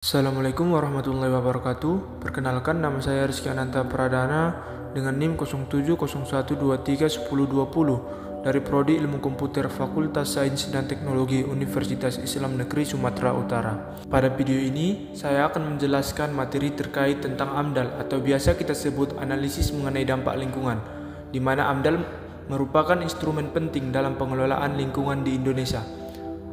Assalamualaikum warahmatullahi wabarakatuh. Perkenalkan, nama saya Rizky Ananta Pradana dengan NIM 0701231020 dari Prodi Ilmu Komputer Fakultas Sains dan Teknologi Universitas Islam Negeri Sumatera Utara. Pada video ini, saya akan menjelaskan materi terkait tentang AMDAL atau biasa kita sebut analisis mengenai dampak lingkungan, di mana AMDAL merupakan instrumen penting dalam pengelolaan lingkungan di Indonesia.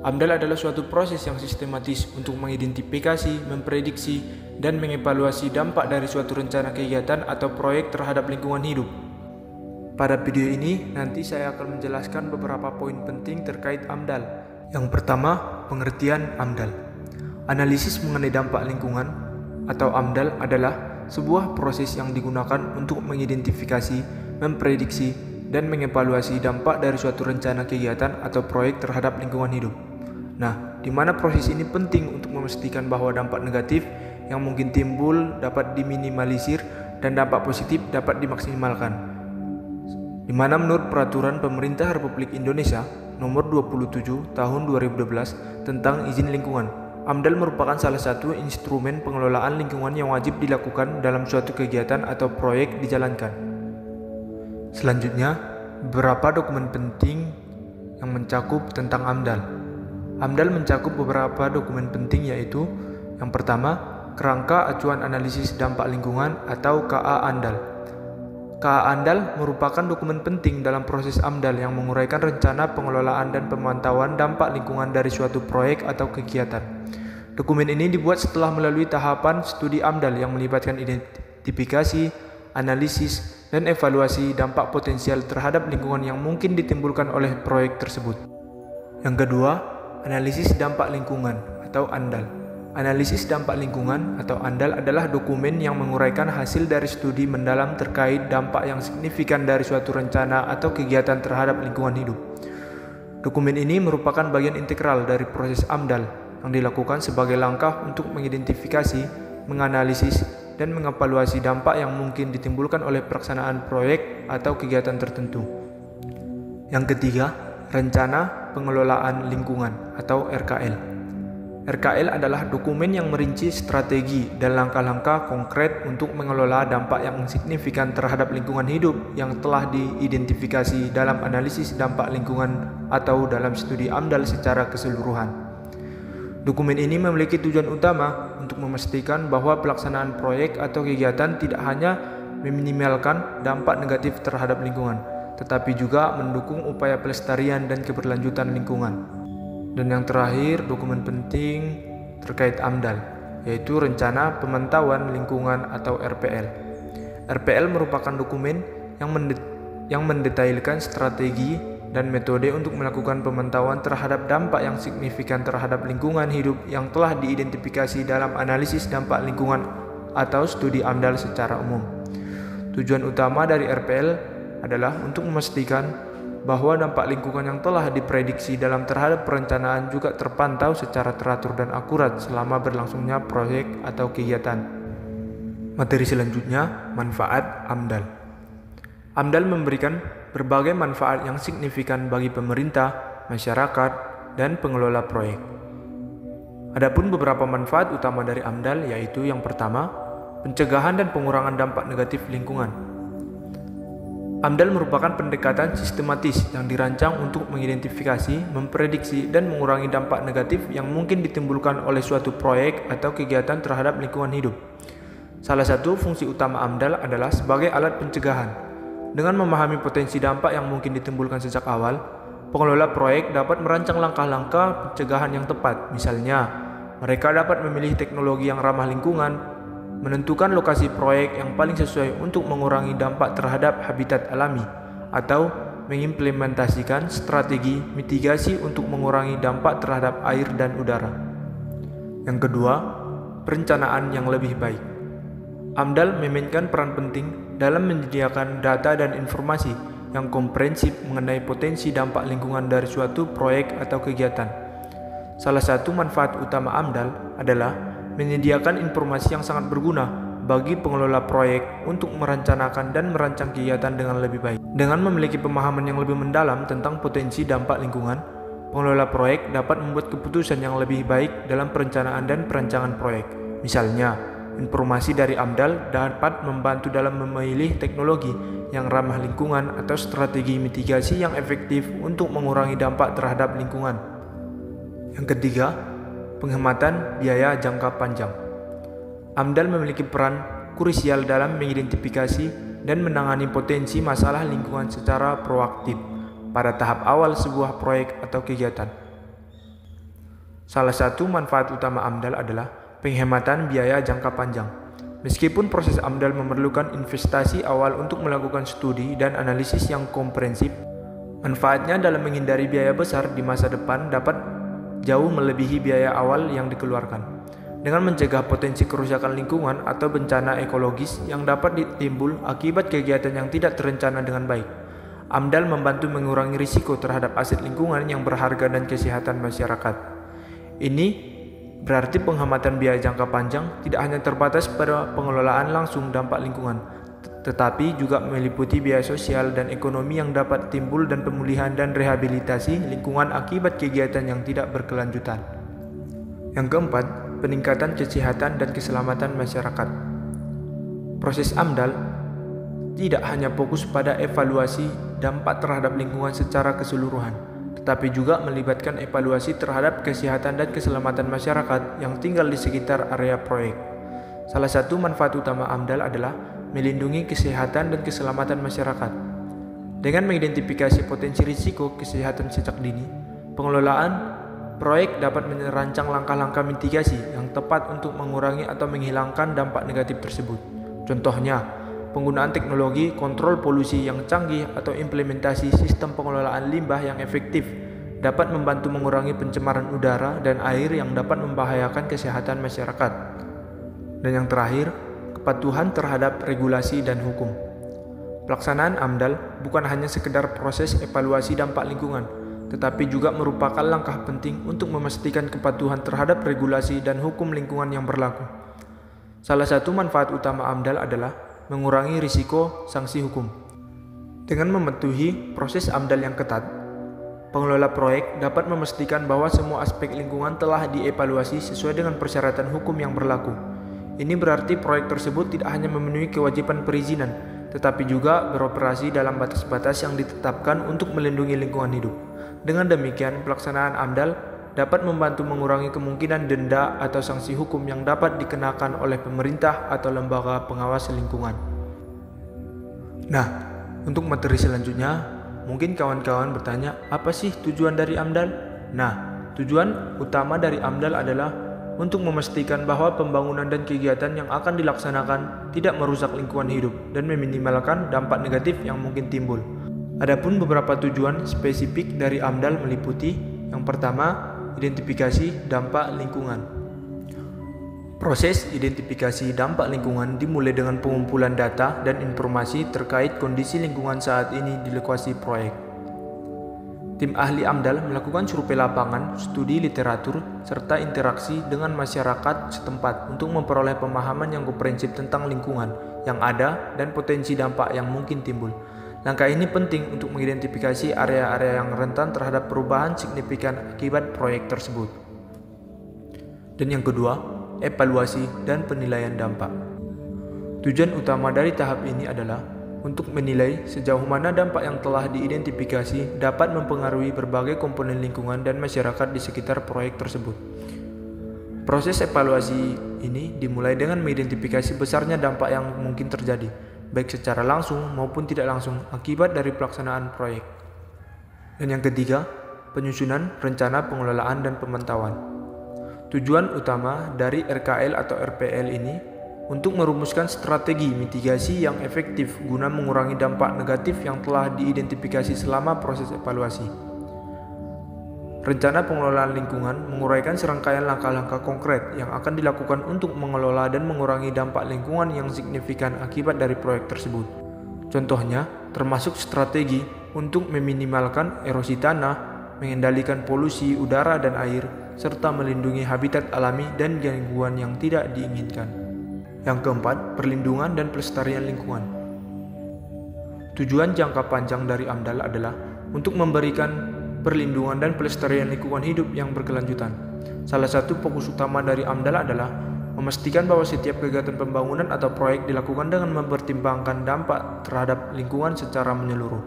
AMDAL adalah suatu proses yang sistematis untuk mengidentifikasi, memprediksi, dan mengevaluasi dampak dari suatu rencana kegiatan atau proyek terhadap lingkungan hidup. Pada video ini, nanti saya akan menjelaskan beberapa poin penting terkait AMDAL. Yang pertama, pengertian AMDAL. Analisis mengenai dampak lingkungan atau AMDAL adalah sebuah proses yang digunakan untuk mengidentifikasi, memprediksi, dan mengevaluasi dampak dari suatu rencana kegiatan atau proyek terhadap lingkungan hidup. Nah, di mana proses ini penting untuk memastikan bahwa dampak negatif yang mungkin timbul dapat diminimalisir dan dampak positif dapat dimaksimalkan. Di mana menurut Peraturan Pemerintah Republik Indonesia Nomor 27 Tahun 2012 tentang izin lingkungan, AMDAL merupakan salah satu instrumen pengelolaan lingkungan yang wajib dilakukan dalam suatu kegiatan atau proyek dijalankan. Selanjutnya, beberapa dokumen penting yang mencakup tentang AMDAL. AMDAL mencakup beberapa dokumen penting, yaitu yang pertama, Kerangka Acuan Analisis Dampak Lingkungan atau KA-ANDAL. KA-ANDAL merupakan dokumen penting dalam proses AMDAL yang menguraikan rencana pengelolaan dan pemantauan dampak lingkungan dari suatu proyek atau kegiatan. Dokumen ini dibuat setelah melalui tahapan studi AMDAL yang melibatkan identifikasi, analisis, dan evaluasi dampak potensial terhadap lingkungan yang mungkin ditimbulkan oleh proyek tersebut. Yang kedua, analisis dampak lingkungan atau ANDAL. Analisis dampak lingkungan atau ANDAL adalah dokumen yang menguraikan hasil dari studi mendalam terkait dampak yang signifikan dari suatu rencana atau kegiatan terhadap lingkungan hidup. Dokumen ini merupakan bagian integral dari proses AMDAL yang dilakukan sebagai langkah untuk mengidentifikasi, menganalisis, dan mengevaluasi dampak yang mungkin ditimbulkan oleh pelaksanaan proyek atau kegiatan tertentu. Yang ketiga, Rencana Pengelolaan Lingkungan atau RKL. RKL adalah dokumen yang merinci strategi dan langkah-langkah konkret untuk mengelola dampak yang signifikan terhadap lingkungan hidup yang telah diidentifikasi dalam analisis dampak lingkungan atau dalam studi AMDAL secara keseluruhan. Dokumen ini memiliki tujuan utama untuk memastikan bahwa pelaksanaan proyek atau kegiatan tidak hanya meminimalkan dampak negatif terhadap lingkungan, tetapi juga mendukung upaya pelestarian dan keberlanjutan lingkungan. Dan yang terakhir, dokumen penting terkait AMDAL, yaitu Rencana Pemantauan Lingkungan atau RPL. RPL merupakan dokumen yang mendetailkan strategi dan metode untuk melakukan pemantauan terhadap dampak yang signifikan terhadap lingkungan hidup yang telah diidentifikasi dalam analisis dampak lingkungan atau studi AMDAL secara umum. Tujuan utama dari RPL adalah untuk memastikan bahwa dampak lingkungan yang telah diprediksi dalam terhadap perencanaan juga terpantau secara teratur dan akurat selama berlangsungnya proyek atau kegiatan. Materi selanjutnya, manfaat AMDAL. AMDAL memberikan berbagai manfaat yang signifikan bagi pemerintah, masyarakat, dan pengelola proyek. Adapun beberapa manfaat utama dari AMDAL yaitu yang pertama, pencegahan dan pengurangan dampak negatif lingkungan. AMDAL merupakan pendekatan sistematis yang dirancang untuk mengidentifikasi, memprediksi, dan mengurangi dampak negatif yang mungkin ditimbulkan oleh suatu proyek atau kegiatan terhadap lingkungan hidup. Salah satu fungsi utama AMDAL adalah sebagai alat pencegahan. Dengan memahami potensi dampak yang mungkin ditimbulkan sejak awal, pengelola proyek dapat merancang langkah-langkah pencegahan yang tepat. Misalnya, mereka dapat memilih teknologi yang ramah lingkungan, menentukan lokasi proyek yang paling sesuai untuk mengurangi dampak terhadap habitat alami, atau mengimplementasikan strategi mitigasi untuk mengurangi dampak terhadap air dan udara. Yang kedua, perencanaan yang lebih baik. AMDAL memainkan peran penting dalam menyediakan data dan informasi yang komprehensif mengenai potensi dampak lingkungan dari suatu proyek atau kegiatan. Salah satu manfaat utama AMDAL adalah menyediakan informasi yang sangat berguna bagi pengelola proyek untuk merencanakan dan merancang kegiatan dengan lebih baik. Dengan memiliki pemahaman yang lebih mendalam tentang potensi dampak lingkungan, Pengelola proyek dapat membuat keputusan yang lebih baik dalam perencanaan dan perancangan proyek. Misalnya, informasi dari AMDAL dapat membantu dalam memilih teknologi yang ramah lingkungan atau strategi mitigasi yang efektif untuk mengurangi dampak terhadap lingkungan. Yang ketiga, penghematan biaya jangka panjang. AMDAL memiliki peran krusial dalam mengidentifikasi dan menangani potensi masalah lingkungan secara proaktif pada tahap awal sebuah proyek atau kegiatan. Salah satu manfaat utama AMDAL adalah penghematan biaya jangka panjang. Meskipun proses AMDAL memerlukan investasi awal untuk melakukan studi dan analisis yang komprehensif, manfaatnya dalam menghindari biaya besar di masa depan dapat jauh melebihi biaya awal yang dikeluarkan. Dengan mencegah potensi kerusakan lingkungan atau bencana ekologis yang dapat timbul akibat kegiatan yang tidak terencana dengan baik, AMDAL membantu mengurangi risiko terhadap aset lingkungan yang berharga dan kesehatan masyarakat. Ini berarti penghematan biaya jangka panjang tidak hanya terbatas pada pengelolaan langsung dampak lingkungan, tetapi juga meliputi biaya sosial dan ekonomi yang dapat timbul dan pemulihan dan rehabilitasi lingkungan akibat kegiatan yang tidak berkelanjutan. Yang keempat, peningkatan kesehatan dan keselamatan masyarakat. Proses AMDAL tidak hanya fokus pada evaluasi dampak terhadap lingkungan secara keseluruhan, tetapi juga melibatkan evaluasi terhadap kesehatan dan keselamatan masyarakat yang tinggal di sekitar area proyek. Salah satu manfaat utama AMDAL adalah melindungi kesehatan dan keselamatan masyarakat. Dengan mengidentifikasi potensi risiko kesehatan sejak dini, pengelolaan proyek dapat merancang langkah-langkah mitigasi yang tepat untuk mengurangi atau menghilangkan dampak negatif tersebut. Contohnya, penggunaan teknologi kontrol polusi yang canggih atau implementasi sistem pengelolaan limbah yang efektif dapat membantu mengurangi pencemaran udara dan air yang dapat membahayakan kesehatan masyarakat. Dan yang terakhir, kepatuhan terhadap regulasi dan hukum. Pelaksanaan AMDAL bukan hanya sekedar proses evaluasi dampak lingkungan, tetapi juga merupakan langkah penting untuk memastikan kepatuhan terhadap regulasi dan hukum lingkungan yang berlaku. Salah satu manfaat utama AMDAL adalah mengurangi risiko sanksi hukum. Dengan mematuhi proses AMDAL yang ketat, pengelola proyek dapat memastikan bahwa semua aspek lingkungan telah dievaluasi sesuai dengan persyaratan hukum yang berlaku. Ini berarti proyek tersebut tidak hanya memenuhi kewajiban perizinan, tetapi juga beroperasi dalam batas-batas yang ditetapkan untuk melindungi lingkungan hidup. Dengan demikian, pelaksanaan AMDAL dapat membantu mengurangi kemungkinan denda atau sanksi hukum yang dapat dikenakan oleh pemerintah atau lembaga pengawas lingkungan. Nah, untuk materi selanjutnya, mungkin kawan-kawan bertanya, apa sih tujuan dari AMDAL? Nah, tujuan utama dari AMDAL adalah untuk memastikan bahwa pembangunan dan kegiatan yang akan dilaksanakan tidak merusak lingkungan hidup dan meminimalkan dampak negatif yang mungkin timbul. Adapun beberapa tujuan spesifik dari AMDAL meliputi yang pertama, identifikasi dampak lingkungan. Proses identifikasi dampak lingkungan dimulai dengan pengumpulan data dan informasi terkait kondisi lingkungan saat ini di lokasi proyek. Tim ahli AMDAL melakukan survei lapangan, studi literatur, serta interaksi dengan masyarakat setempat untuk memperoleh pemahaman yang komprehensif tentang lingkungan yang ada dan potensi dampak yang mungkin timbul. Langkah ini penting untuk mengidentifikasi area-area yang rentan terhadap perubahan signifikan akibat proyek tersebut. Dan yang kedua, evaluasi dan penilaian dampak. Tujuan utama dari tahap ini adalah untuk menilai sejauh mana dampak yang telah diidentifikasi dapat mempengaruhi berbagai komponen lingkungan dan masyarakat di sekitar proyek tersebut. Proses evaluasi ini dimulai dengan mengidentifikasi besarnya dampak yang mungkin terjadi, baik secara langsung maupun tidak langsung akibat dari pelaksanaan proyek. Dan yang ketiga, penyusunan rencana pengelolaan dan pemantauan. Tujuan utama dari RKL atau RPL ini untuk merumuskan strategi mitigasi yang efektif guna mengurangi dampak negatif yang telah diidentifikasi selama proses evaluasi. Rencana pengelolaan lingkungan menguraikan serangkaian langkah-langkah konkret yang akan dilakukan untuk mengelola dan mengurangi dampak lingkungan yang signifikan akibat dari proyek tersebut. Contohnya, termasuk strategi untuk meminimalkan erosi tanah, mengendalikan polusi udara dan air, serta melindungi habitat alami dan gangguan yang tidak diinginkan. Yang keempat, perlindungan dan pelestarian lingkungan. Tujuan jangka panjang dari AMDAL adalah untuk memberikan perlindungan dan pelestarian lingkungan hidup yang berkelanjutan. Salah satu fokus utama dari AMDAL adalah memastikan bahwa setiap kegiatan pembangunan atau proyek dilakukan dengan mempertimbangkan dampak terhadap lingkungan secara menyeluruh.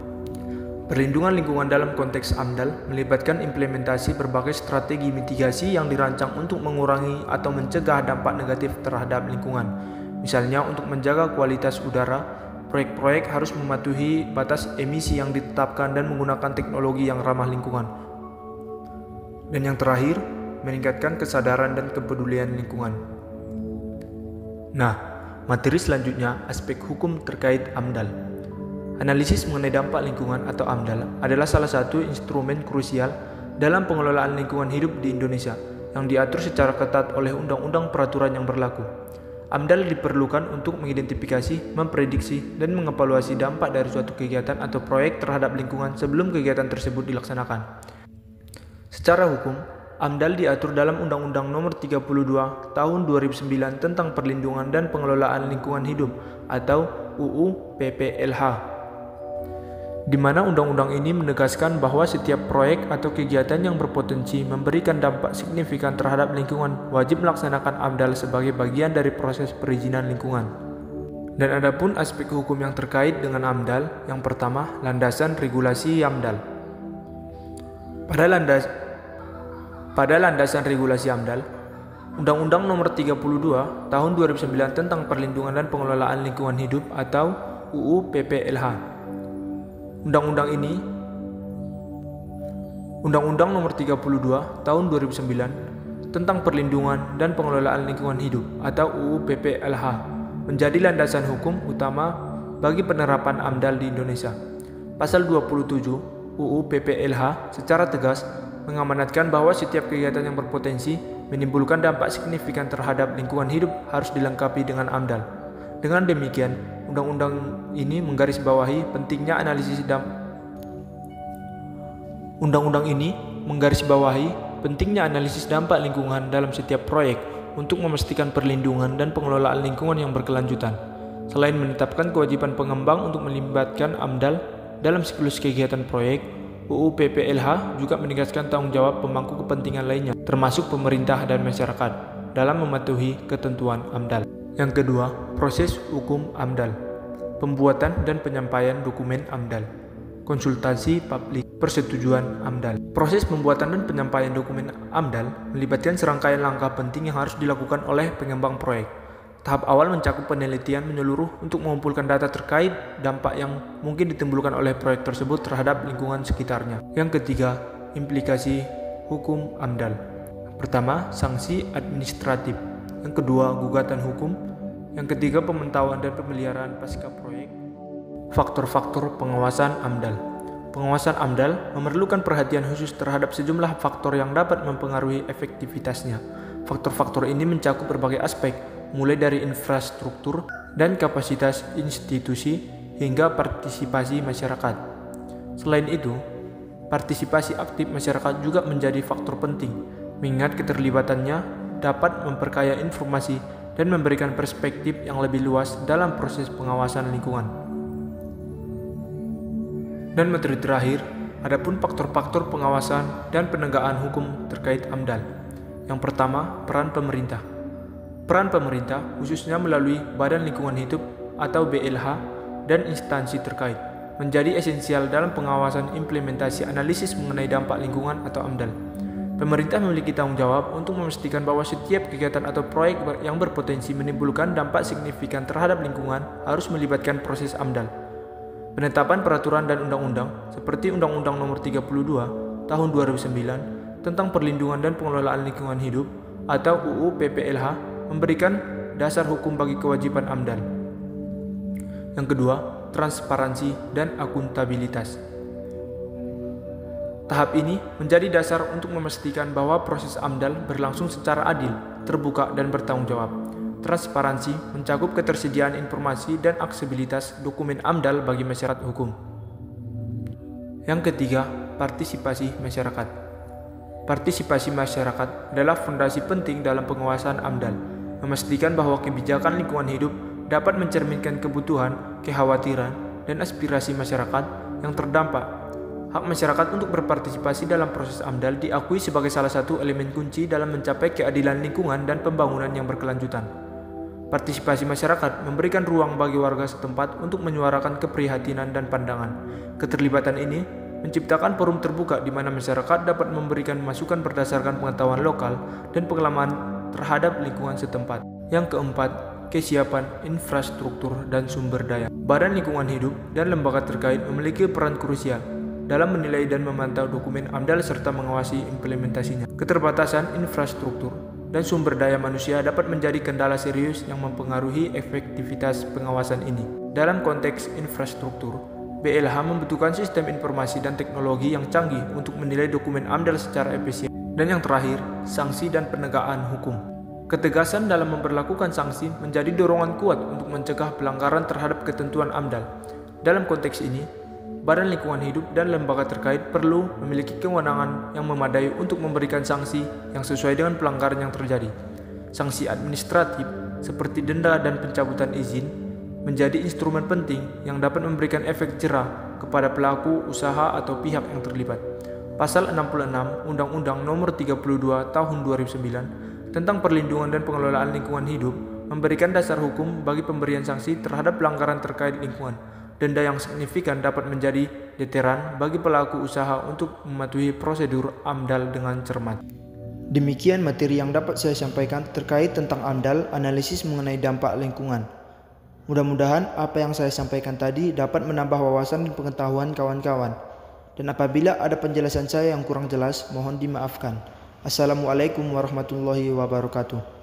Perlindungan lingkungan dalam konteks AMDAL melibatkan implementasi berbagai strategi mitigasi yang dirancang untuk mengurangi atau mencegah dampak negatif terhadap lingkungan. Misalnya untuk menjaga kualitas udara, proyek-proyek harus mematuhi batas emisi yang ditetapkan dan menggunakan teknologi yang ramah lingkungan. Dan yang terakhir, meningkatkan kesadaran dan kepedulian lingkungan. Nah, materi selanjutnya aspek hukum terkait AMDAL. Analisis mengenai dampak lingkungan atau AMDAL adalah salah satu instrumen krusial dalam pengelolaan lingkungan hidup di Indonesia yang diatur secara ketat oleh undang-undang peraturan yang berlaku. AMDAL diperlukan untuk mengidentifikasi, memprediksi, dan mengevaluasi dampak dari suatu kegiatan atau proyek terhadap lingkungan sebelum kegiatan tersebut dilaksanakan. Secara hukum, AMDAL diatur dalam Undang-Undang Nomor 32 Tahun 2009 tentang Perlindungan dan Pengelolaan Lingkungan Hidup atau UU PPLH, di mana undang-undang ini menegaskan bahwa setiap proyek atau kegiatan yang berpotensi memberikan dampak signifikan terhadap lingkungan wajib melaksanakan AMDAL sebagai bagian dari proses perizinan lingkungan. Dan adapun aspek hukum yang terkait dengan AMDAL, yang pertama, landasan regulasi AMDAL. Pada landasan regulasi AMDAL, Undang-Undang Nomor 32 Tahun 2009 tentang Perlindungan dan Pengelolaan Lingkungan Hidup atau UU PPLH. Undang-Undang Nomor 32 Tahun 2009 tentang Perlindungan dan Pengelolaan Lingkungan Hidup atau UU PPLH menjadi landasan hukum utama bagi penerapan AMDAL di Indonesia. Pasal 27 UU PPLH secara tegas mengamanatkan bahwa setiap kegiatan yang berpotensi menimbulkan dampak signifikan terhadap lingkungan hidup harus dilengkapi dengan AMDAL. Dengan demikian, undang-undang ini menggarisbawahi pentingnya analisis dampak lingkungan dalam setiap proyek untuk memastikan perlindungan dan pengelolaan lingkungan yang berkelanjutan. Selain menetapkan kewajiban pengembang untuk melibatkan AMDAL dalam siklus kegiatan proyek, UU PPLH juga menegaskan tanggung jawab pemangku kepentingan lainnya, termasuk pemerintah dan masyarakat, dalam mematuhi ketentuan AMDAL. Yang kedua, proses hukum AMDAL, pembuatan dan penyampaian dokumen AMDAL, konsultasi publik, persetujuan AMDAL. Proses pembuatan dan penyampaian dokumen AMDAL melibatkan serangkaian langkah penting yang harus dilakukan oleh pengembang proyek. Tahap awal mencakup penelitian menyeluruh untuk mengumpulkan data terkait dampak yang mungkin ditimbulkan oleh proyek tersebut terhadap lingkungan sekitarnya. Yang ketiga, implikasi hukum AMDAL. Pertama, sanksi administratif. Yang kedua, gugatan hukum. Yang ketiga, pemantauan dan pemeliharaan pasca proyek. Faktor-faktor pengawasan AMDAL. Pengawasan AMDAL memerlukan perhatian khusus terhadap sejumlah faktor yang dapat mempengaruhi efektivitasnya. Faktor-faktor ini mencakup berbagai aspek, mulai dari infrastruktur dan kapasitas institusi hingga partisipasi masyarakat. Selain itu, partisipasi aktif masyarakat juga menjadi faktor penting, mengingat keterlibatannya dapat memperkaya informasi dan memberikan perspektif yang lebih luas dalam proses pengawasan lingkungan. Dan materi terakhir, adapun faktor-faktor pengawasan dan penegakan hukum terkait AMDAL. Yang pertama, peran pemerintah. Peran pemerintah khususnya melalui Badan Lingkungan Hidup atau BLH dan instansi terkait menjadi esensial dalam pengawasan implementasi analisis mengenai dampak lingkungan atau AMDAL. Pemerintah memiliki tanggung jawab untuk memastikan bahwa setiap kegiatan atau proyek yang berpotensi menimbulkan dampak signifikan terhadap lingkungan harus melibatkan proses AMDAL. Penetapan peraturan dan undang-undang seperti Undang-Undang Nomor 32 Tahun 2009 tentang Perlindungan dan Pengelolaan Lingkungan Hidup atau UU PPLH memberikan dasar hukum bagi kewajiban AMDAL. Yang kedua, transparansi dan akuntabilitas. Tahap ini menjadi dasar untuk memastikan bahwa proses AMDAL berlangsung secara adil, terbuka, dan bertanggung jawab. Transparansi mencakup ketersediaan informasi dan aksesibilitas dokumen AMDAL bagi masyarakat hukum. Yang ketiga, partisipasi masyarakat. Partisipasi masyarakat adalah fondasi penting dalam pengawasan AMDAL, memastikan bahwa kebijakan lingkungan hidup dapat mencerminkan kebutuhan, kekhawatiran, dan aspirasi masyarakat yang terdampak. Hak masyarakat untuk berpartisipasi dalam proses AMDAL diakui sebagai salah satu elemen kunci dalam mencapai keadilan lingkungan dan pembangunan yang berkelanjutan. Partisipasi masyarakat memberikan ruang bagi warga setempat untuk menyuarakan keprihatinan dan pandangan. Keterlibatan ini menciptakan forum terbuka di mana masyarakat dapat memberikan masukan berdasarkan pengetahuan lokal dan pengalaman terhadap lingkungan setempat. Yang keempat, kesiapan infrastruktur dan sumber daya. Badan Lingkungan Hidup dan lembaga terkait memiliki peran krusial dalam menilai dan memantau dokumen AMDAL serta mengawasi implementasinya. Keterbatasan infrastruktur dan sumber daya manusia dapat menjadi kendala serius yang mempengaruhi efektivitas pengawasan ini. Dalam konteks infrastruktur, BLH membutuhkan sistem informasi dan teknologi yang canggih untuk menilai dokumen AMDAL secara efisien. Dan yang terakhir, sanksi dan penegakan hukum. Ketegasan dalam memperlakukan sanksi menjadi dorongan kuat untuk mencegah pelanggaran terhadap ketentuan AMDAL. Dalam konteks ini, Badan Lingkungan Hidup dan lembaga terkait perlu memiliki kewenangan yang memadai untuk memberikan sanksi yang sesuai dengan pelanggaran yang terjadi. Sanksi administratif seperti denda dan pencabutan izin menjadi instrumen penting yang dapat memberikan efek jera kepada pelaku usaha atau pihak yang terlibat. Pasal 66 Undang-Undang Nomor 32 Tahun 2009 tentang Perlindungan dan Pengelolaan Lingkungan Hidup memberikan dasar hukum bagi pemberian sanksi terhadap pelanggaran terkait lingkungan. Denda yang signifikan dapat menjadi deteran bagi pelaku usaha untuk mematuhi prosedur AMDAL dengan cermat. Demikian materi yang dapat saya sampaikan terkait tentang AMDAL, analisis mengenai dampak lingkungan. Mudah-mudahan apa yang saya sampaikan tadi dapat menambah wawasan dan pengetahuan kawan-kawan. Dan apabila ada penjelasan saya yang kurang jelas, mohon dimaafkan. Assalamualaikum warahmatullahi wabarakatuh.